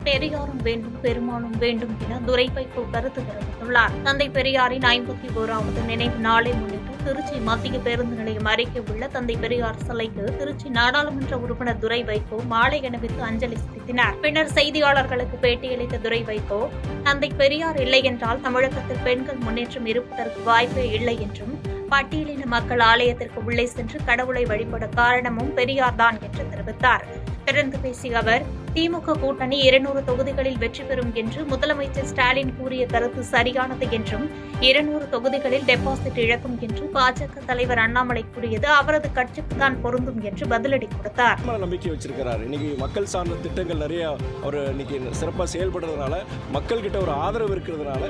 பெரியாரும் வேண்டும் பெருமாளும் வேண்டும் என துரை வைகோ கருத்து தெரிவித்துள்ளார். தந்தை பெரியாரின் 51வது நினைவு நாளை முன்னிட்டு திருச்சி மத்திய பேருந்து நிலையம் அருகே உள்ள தந்தை பெரியார் சிலைக்கு திருச்சி நாடாளுமன்ற உறுப்பினர் துரை வைகோ மாலை அணிவித்து அஞ்சலி செலுத்தினார். பின்னர் செய்தியாளர்களுக்கு பேட்டியளித்த துரை வைகோ, தந்தை பெரியார் இல்லை என்றால் தமிழகத்தில் பெண்கள் முன்னேற்றம் இருப்பதற்கு வாய்ப்பே இல்லை என்றும், பட்டியலின மக்கள் ஆலயத்திற்கு உள்ளே சென்று கடவுளை வழிபட காரணமும் பெரியார் தான் என்று தெரிவித்தார். தொடர்ந்து பேசிய அவர், திமுக கூட்டணி 200 தொகுதிகளில் வெற்றி பெறும் என்று முதலமைச்சர் ஸ்டாலின் கூறிய கருத்து சரியானது என்றும், 200 தொகுதிகளில் டெபாசிட் இழக்கும் என்று பாஜக தலைவர் அண்ணாமலை கூறியது அவரது கட்சிக்கு தான் பொருந்தும் என்று பதிலடி கொடுத்தார். நம்பிக்கை வச்சிருக்கிறார். இன்னைக்கு மக்கள் சார்ந்த திட்டங்கள் நிறைய அவர் இன்னைக்கு சிறப்பாக செயல்படுறதுனால, மக்கள் கிட்ட ஒரு ஆதரவு இருக்கிறதுனால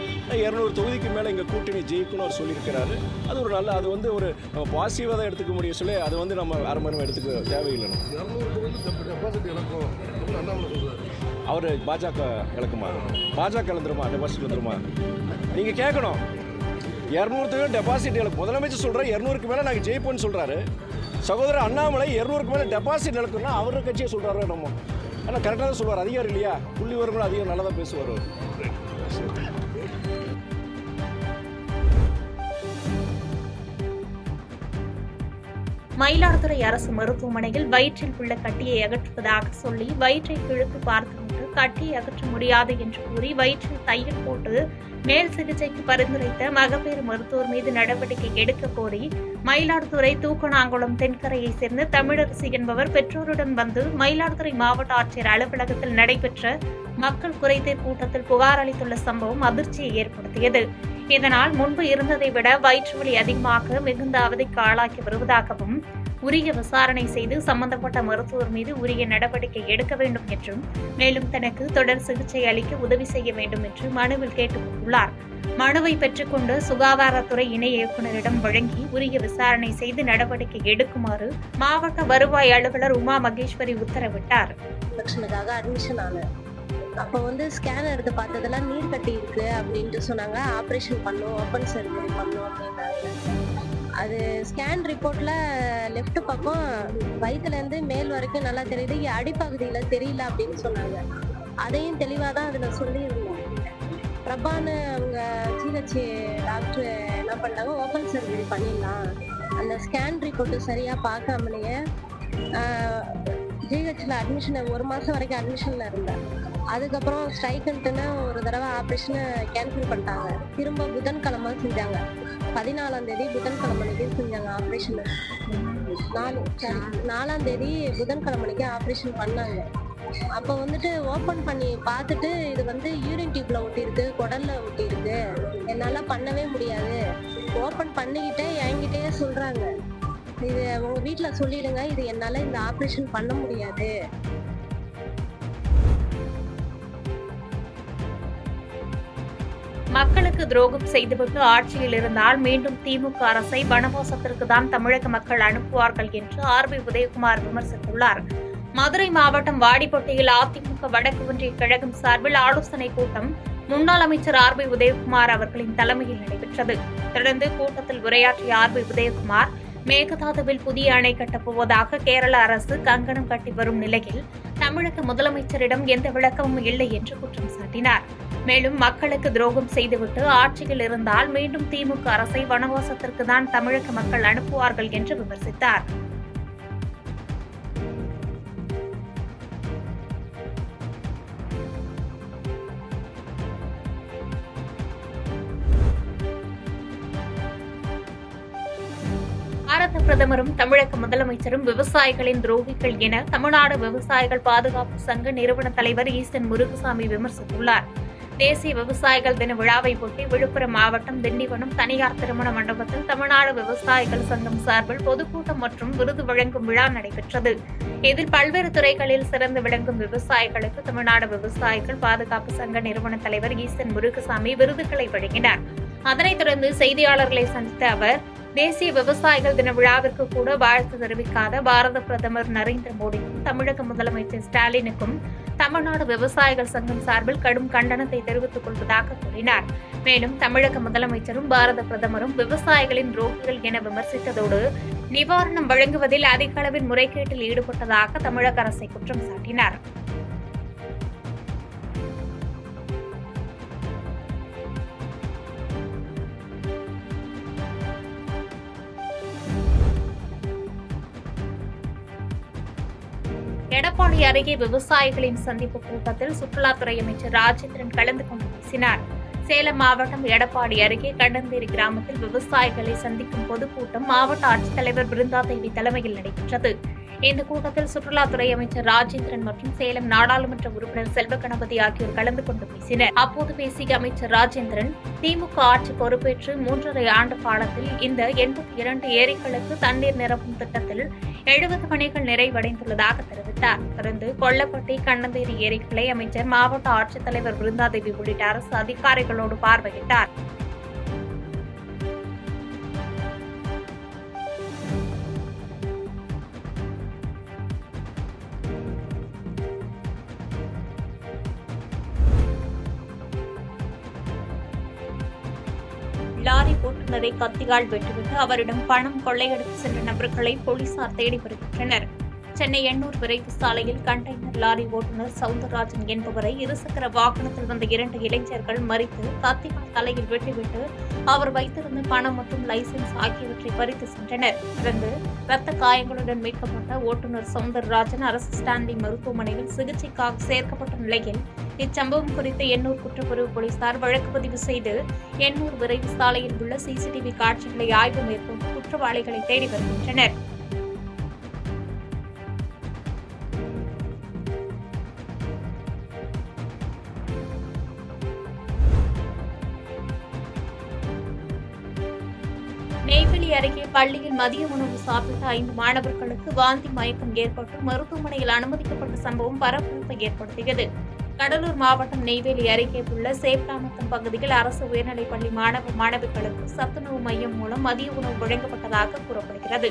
200 தொகுதிக்கு மேல இங்க கூட்டணி ஜெயிக்கணும் அவர் சொல்லியிருக்கிறாரு. அது ஒரு நல்ல, அது வந்து ஒரு பாசிட்டிவாக தான் எடுத்துக்க முடியும் சொல்லி, அது வந்து நம்ம வேற மாதிரி எடுத்துக்க தேவையில்லை. அவர் பாஜக இழக்குமா? பாஜக இழந்துருமா? டெபாசிட் வந்துருமா? நீங்க கேட்கணும். 200 டெபாசிட் இழக்கும். முதலமைச்சர் சொல்ற 200க்கு மேல நாங்கள் ஜெயிப்போம்னு சொல்றாரு. சகோதரர் அண்ணாமலை 200க்கு மேல டெபாசிட் இழக்கும்னா அவரோட கட்சியை சொல்றாரு. நம்ம ஆனால் கரெக்டாக தான் சொல்வார். அதிகாரம் இல்லையா? புள்ளி விவரங்களும் அதிகம் நல்லா தான் பேசுவார். மயிலாடுதுறை அரசு மருத்துவமனையில் வயிற்றில் உள்ள கட்டியை அகற்றுவதாக சொல்லி வயிற்றை கிழக்கு பார்த்துவிட்டு கட்டியை அகற்ற முடியாது என்று கூறி வயிற்றில் தையல் போட்டு மேல் சிகிச்சைக்கு பரிந்துரைத்த மகப்பேறு மருத்துவர் மீது நடவடிக்கை எடுக்க கோரி மயிலாடுதுறை தூக்கணாங்குளம் தென்கரையைச் சேர்ந்த தமிழரசி என்பவர் பெற்றோருடன் வந்து மயிலாடுதுறை மாவட்ட ஆட்சியர் அலுவலகத்தில் நடைபெற்ற மக்கள் குறைதீர் கூட்டத்தில் புகார் அளித்துள்ள சம்பவம் அதிர்ச்சியை ஏற்படுத்தியது. இதனால் முன்பு இருந்ததை விட வயிற்று வலி அதிகமாக மிகுந்த அவதிக்கு ஆளாக்கி வருவதாகவும், உரிய விசாரணை செய்து சம்பந்தப்பட்ட மருத்துவர் மீது உரிய நடவடிக்கை எடுக்க வேண்டும் என்றும், மேலும் தனக்கு தொடர் சிகிச்சை அளிக்க உதவி செய்ய வேண்டும் என்று மனுவில் கேட்டுக் கொண்டுள்ளார். மனுவை பெற்றுக்கொண்டு சுகாதாரத்துறை இணை இயக்குநரிடம் வழங்கி உரிய விசாரணை செய்து நடவடிக்கை எடுக்குமாறு மாவட்ட வருவாய் அலுவலர் உமா மகேஸ்வரி உத்தரவிட்டார். அப்போ ஸ்கேன் எடுத்து பார்த்ததெல்லாம் நீர் கட்டி இருக்கு அப்படின்ட்டு சொன்னாங்க. ஆப்ரேஷன் பண்ணும், ஓப்பன் சர்ஜரி பண்ணும் அப்படின்னாங்க. அது ஸ்கேன் ரிப்போர்ட்ல லெஃப்ட் பக்கம் வயிற்றுல இருந்து மேல் வரைக்கும் நல்லா தெரியுது, அடிப்பகுதியில தெரியல அப்படின்னு சொன்னாங்க. அதையும் தெளிவாக தான் அதில் சொல்லியிருந்தோம். பிரபான்னு அவங்க ஜிஹெச் டாக்டர் என்ன பண்ணிட்டாங்க, ஓப்பன் சர்ஜரி பண்ணிடலாம், அந்த ஸ்கேன் ரிப்போர்ட்டு சரியா பார்க்காமலேயே ஜிஹெச்ல அட்மிஷன் 1 மாசம் வரைக்கும் அட்மிஷன்ல இருந்தேன். அதுக்கப்புறம் ஸ்ட்ரைக்குன்ட்டுன்னு ஒரு தடவை ஆப்ரேஷனை கேன்சல் பண்ணிட்டாங்க. திரும்ப புதன்கிழமை செஞ்சாங்க. 14ஆம் தேதி புதன்கிழமைக்கு செஞ்சாங்க ஆப்ரேஷன். 4ஆம் தேதி புதன்கிழமைக்கு ஆப்ரேஷன் பண்ணாங்க. அப்போ ஓப்பன் பண்ணி பார்த்துட்டு இது யூரின் டியூப்ல ஒட்டியிருக்கு, குடல்ல ஒட்டியிருக்கு, என்னால் பண்ணவே முடியாது, ஓப்பன் பண்ணிக்கிட்டே என்கிட்டயே சொல்றாங்க, இது உங்க வீட்டில் சொல்லிடுங்க, இது என்னால் இந்த ஆப்ரேஷன் பண்ண முடியாது. மக்களுக்கு துரோகம் செய்துவிட்டு ஆட்சியில் இருந்தால் மீண்டும் திமுக அரசை வனவாசத்திற்கு தான் தமிழக மக்கள் அனுப்புவார்கள் என்று ஆர்பி உதயகுமார் விமர்சித்துள்ளார். மதுரை மாவட்டம் வாடிப்பட்டியில் அதிமுக வடக்கு ஒன்றிய கழகம் சார்பில் ஆலோசனைக் கூட்டம் முன்னாள் அமைச்சர் ஆர்பி உதயகுமார் அவர்களின் தலைமையில் நடைபெற்றது. தொடர்ந்து கூட்டத்தில் உரையாற்றிய ஆர்பி உதயகுமார், மேகதாதுவில் புதிய அணை கட்டப்போவதாக கேரள அரசு கங்கணம் கட்டி வரும் நிலையில் தமிழக முதலமைச்சரிடம் எந்த விளக்கமும் இல்லை என்று குற்றம் சாட்டினார். மேலும் மக்களுக்கு துரோகம் செய்துவிட்டு ஆட்சியில் இருந்தால் மீண்டும் திமுக அரசை வனவாசத்திற்கு தான் தமிழக மக்கள் அனுப்புவார்கள் என்று விமர்சித்தார். பாரத பிரதமரும் தமிழக முதலமைச்சரும் விவசாயிகளின் துரோகிகள் என தமிழ்நாடு விவசாயிகள் பாதுகாப்பு சங்க நிறுவன தலைவர் ஈசன் முருகசாமி விமர்சித்துள்ளார். தேசிய விவசாயிகள் தின விழாவை ஒட்டி விழுப்புரம் மாவட்டம் திண்டிவனம் தனியார் திருமண மண்டபத்தில் தமிழ்நாடு விவசாயிகள் சங்கம் சார்பில் பொதுக்கூட்டம் மற்றும் விருது வழங்கும் விழா நடைபெற்றது. இதில் பல்வேறு துறைகளில் சிறந்து விளங்கும் விவசாயிகளுக்கு தமிழ்நாடு விவசாயிகள் பாதுகாப்பு சங்க நிறுவன தலைவர் ஈசன் முருகசாமி விருதுகளை வழங்கினார். அதனைத் தொடர்ந்து செய்தியாளர்களை சந்தித்த அவர், தேசிய விவசாயிகள் தின விழாவிற்கு கூட வாழ்த்து தெரிவிக்காத பாரத பிரதமர் நரேந்திர மோடிக்கும் தமிழக முதலமைச்சர் ஸ்டாலினுக்கும் தமிழ்நாடு விவசாயிகள் சங்கம் சார்பில் கடும் கண்டனத்தை தெரிவித்துக் கொள்வதாக கூறினார். மேலும் தமிழக முதலமைச்சரும் பாரத பிரதமரும் விவசாயிகளின் துரோகிகள் என விமர்சித்ததோடு நிவாரணம் வழங்குவதில் அதிக அளவில் முறைகேட்டில் ஈடுபட்டதாக தமிழக அரசை குற்றம் சாட்டினார். எடப்பாடி அருகே விவசாயிகளின் சந்திப்பு கூட்டத்தில் சுற்றுலாத்துறை அமைச்சர் ராஜேந்திரன் கலந்து கொண்டு பேசினார். சேலம் மாவட்டம் எடப்பாடி அருகே கடந்தேரி கிராமத்தில் விவசாயிகளை சந்திக்கும் பொதுக்கூட்டம் மாவட்ட ஆட்சித்தலைவர் பிருந்தாதேவி தலைமையில் நடைபெற்றது. இந்த கூட்டத்தில் சுற்றுலாத்துறை அமைச்சர் ராஜேந்திரன் மற்றும் சேலம் நாடாளுமன்ற உறுப்பினர் செல்வ கணபதி ஆகியோர் கலந்து கொண்டு பேசினர். அப்போது பேசிய அமைச்சர் ராஜேந்திரன், திமுக ஆட்சி பொறுப்பேற்று 3.5 ஆண்டு காலத்தில் இந்த 82 ஏரிகளுக்கு தண்ணீர் நிரப்பும் திட்டத்தில் 70 பணிகள் நிறைவடைந்துள்ளதாக தெரிவித்தார். தொடர்ந்து கொல்லப்பட்டி, கண்ணந்தேரி ஏரிகளை அமைச்சர், மாவட்ட ஆட்சித்தலைவர் பிருந்தாதேவி உள்ளிட்ட அரசு அதிகாரிகளோடு பார்வையிட்டார். லாரி ஓட்டுநரை கத்தியால் வெட்டிவிட்டு அவரிடம் பணம் கொள்ளையடித்து சென்ற நபர்களை போலீசார் தேடி வருகின்றனர். சென்னை எண்ணூர் விரைவு சாலையில் கண்டெய்னர் லாரி ஓட்டுநர் சவுந்தரராஜன் என்பவரை இருசக்கர வாகனத்தில் வந்த 2 இளைஞர்கள் மறித்து கத்தியால் தலையில் வெட்டிவிட்டு அவர் வைத்திருந்த பணம் மற்றும் லைசென்ஸ் ஆகியவற்றை பறித்து சென்றனர். தொடர்ந்து ரத்த காயங்களுடன் மீட்கப்பட்ட ஓட்டுநர் சவுந்தரராஜன் அரசு ஸ்டான்லி மருத்துவமனையில் சிகிச்சைக்காக சேர்க்கப்பட்ட நிலையில் இச்சம்பவம் குறித்து எண்ணூர் குற்றப்பிரிவு போலீசார் வழக்கு பதிவு செய்து எண்ணூர் விரைவு சாலையில் உள்ள சிசிடிவி காட்சிகளை ஆய்வு மேற்கொண்டு குற்றவாளிகளை தேடி வருகின்றனர். நெய்வேலி அருகே பள்ளியில் மதிய உணவு சாப்பிட்ட 5 மாணவர்களுக்கு வாந்தி மயக்கம் ஏற்பட்டு மருத்துவமனையில் அனுமதிக்கப்பட்ட சம்பவம் பரபரப்பை ஏற்படுத்தியது. கடலூர் மாவட்டம் நெய்வேலி அருகே உள்ள சேப்லாநத்தம் பகுதியில் அரசு உயர்நிலைப் பள்ளி மாணவ மாணவிகளுக்கு சத்துணவு மையம் மூலம் மதிய உணவு வழங்கப்பட்டதாக கூறப்படுகிறது.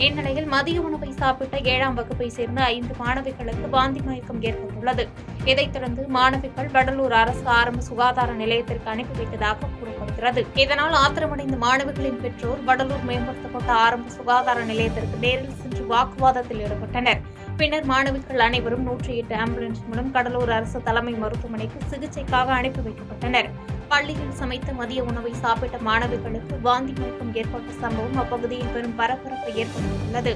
இந்நிலையில் மதிய உணவை சாப்பிட்ட 7ஆம் வகுப்பை சேர்ந்த 5 மாணவிகளுக்கு வாந்தி மயக்கம் ஏற்பட்டுள்ளது. இதைத் தொடர்ந்து மாணவிகள் வடலூர் அரசு ஆரம்ப சுகாதார நிலையத்திற்கு அனுப்பி வைத்ததாக கூறப்படுகிறது. இதனால் ஆத்திரமடைந்த மாணவிகளின் பெற்றோர் வடலூர் மேம்படுத்தப்பட்ட ஆரம்ப சுகாதார நிலையத்திற்கு நேரில் சென்று வாக்குவாதத்தில் ஈடுபட்டனர். பின்னர் மாணவிகள் அனைவரும் 108 ஆம்புலன்ஸ் மூலம் கடலூர் அரசு தலைமை மருத்துவமனைக்கு சிகிச்சைக்காக அனுப்பி வைக்கப்பட்டனர். பள்ளியில் சமைத்த மதிய உணவை சாப்பிட்ட மாணவிகளுக்கு வாந்தி மயக்கம் ஏற்பட்ட சம்பவம் அப்பகுதியில் பெரும் பரபரப்பை ஏற்படுத்தியுள்ளது.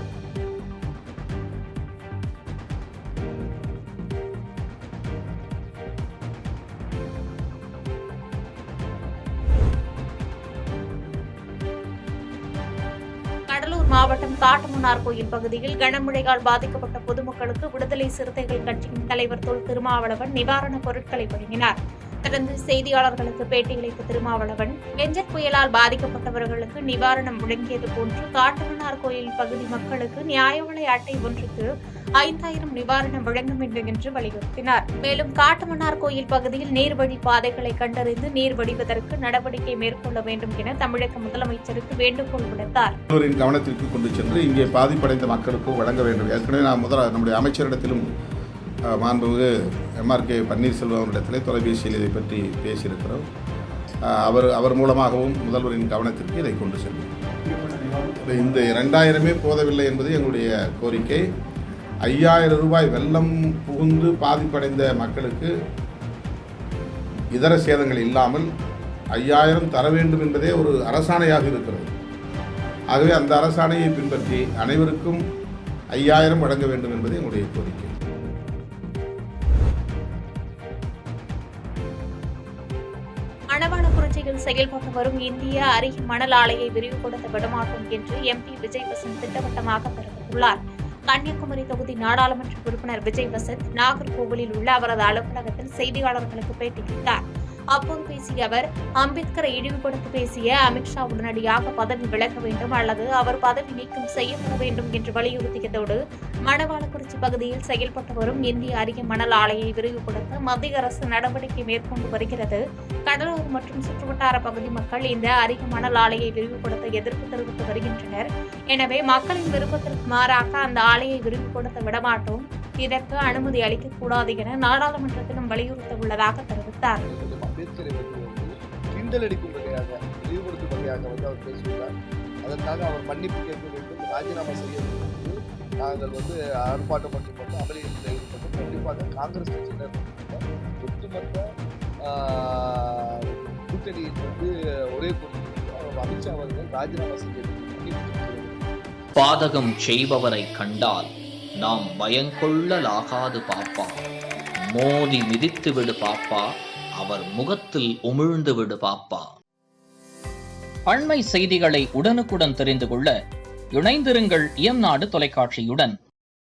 கடலூர் மாவட்டம் காட்டுமன்னார் கோயில் பகுதியில் கனமழையால் பாதிக்கப்பட்ட பொதுமக்களுக்கு விடுதலை சிறுத்தைகள் கட்சியின் தலைவர் தொல் திருமாவளவன் நிவாரணப் பொருட்களை வழங்கினார். தொடர்ந்து செய்தியாளர்களுக்கு பேட்டியளித்த திருமாவளவன், வெஞ்சர் புயலால் பாதிக்கப்பட்டவர்களுக்கு நிவாரணம் வழங்கியது போன்று காட்டுமன்னார் கோயில் பகுதி மக்களுக்கு நியாய விலை அட்டை ஒன்றுக்கு 5000 நிவாரணம் வழங்க வேண்டும் என்று வலியுறுத்தினார். மேலும் காட்டுமன்னார் கோயில் பகுதியில் நீர்வழி பாதைகளை கண்டறிந்து நீர் வடிவதற்கு நடவடிக்கை மேற்கொள்ள வேண்டும் என தமிழக முதலமைச்சருக்கு வேண்டுகோள் விடுத்தார். கவனத்திற்கு கொண்டு சென்று இங்கே பாதிப்படைந்த மக்களுக்கும் வழங்க வேண்டும். ஏற்கனவே நம்முடைய அமைச்சரிடத்திலும் மாண்புமிகு MRK பன்னீர்செல்வம் அவரிடத்திலே தொலைபேசியில் இதை பற்றி பேசியிருக்கிறோம். அவர் மூலமாகவும் முதல்வரின் கவனத்திற்கு இதை கொண்டு செல்வோம். இந்த 2000 போதவில்லை என்பது எங்களுடைய கோரிக்கை. 5000 ரூபாய் வெள்ளம் புகுந்து பாதிப்படைந்த மக்களுக்கு இதர சேதங்கள் இல்லாமல் 5000 தர வேண்டும் என்பதே ஒரு அரசாணையாக இருக்கிறது. ஆகவே அந்த அரசாணையை பின்பற்றி அனைவருக்கும் 5000 வழங்க வேண்டும் என்பது எங்களுடைய கோரிக்கை. மணவாளக்குறிச்சியில் செயல்பட்டு வரும் இந்திய அருகே மணல் ஆலையை விரிவுபடுத்த விடமாட்டோம் என்று MP விஜய் வசந்த் திட்டவட்டமாக தெரிவித்துள்ளார். கன்னியாகுமரி தொகுதி நாடாளுமன்ற உறுப்பினர் விஜய் வசந்த் நாகர்கோவிலில் உள்ள அவரது அலுவலகத்தில் செய்தியாளர்களுக்கு பேட்டியளித்தார். அப்போது பேசிய அவர், அம்பேத்கரை இழிவுபடுத்தி பேசிய அமித்ஷா உடனடியாக பதவி விலக வேண்டும் அல்லது அவர் பதவி நீக்கம் செய்யப்பட வேண்டும் என்று வலியுறுத்தியதோடு, மணவாளக்குறிச்சி பகுதியில் செயல்பட்டு வரும் இந்திய அருகே மணல் ஆலையை விரிவுபடுத்த மத்திய அரசு நடவடிக்கை மேற்கொண்டு வருகிறது. கடலூர் மற்றும் சுற்றுவட்டார பகுதி மக்கள் இந்த அருகே மணல் ஆலையை விரிவுபடுத்த எதிர்ப்பு தெரிவித்து வருகின்றனர். எனவே மக்களின் விருப்பத்திற்கு மாறாக அந்த ஆலையை விரிவுபடுத்த விடமாட்டோம். இதற்கு அனுமதி அளிக்கக்கூடாது என நாடாளுமன்றத்திலும் வலியுறுத்த உள்ளதாக தெரிவித்தார். அம்பேத்கரை கிண்டல் அடிக்கும் வகையாக, இழிவுபடுத்தும் வகையாக அவர் பேசியுள்ளார். அதற்காக அவர் மன்னிப்பு கேட்க வேண்டும், ராஜினாமா செய்ய வேண்டும் என்று நாங்கள் ஆர்ப்பாட்டம் மற்றும் அமளியில் ஈடுபட்டு கண்டிப்பாக காங்கிரஸ் கட்சியினர் ஒட்டுமொத்த கூட்டணியின் ஒரே குறிப்பிட்டு அமித்ஷா அவர்கள் ராஜினாமா செய்ய வேண்டும். பாதகம் செய்பவரை கண்டால் நாம் பயங்கொள்ளலாகாது பாப்பா, மோதி மிதித்து விடு பாப்பா, அவர் முகத்தில் உமிழ்ந்து விடு பாப்பா. அண்மை செய்திகளை உடனுக்குடன் தெரிந்து கொள்ள இணைந்திருங்கள் இயம்நாடு தொலைக்காட்சியுடன்.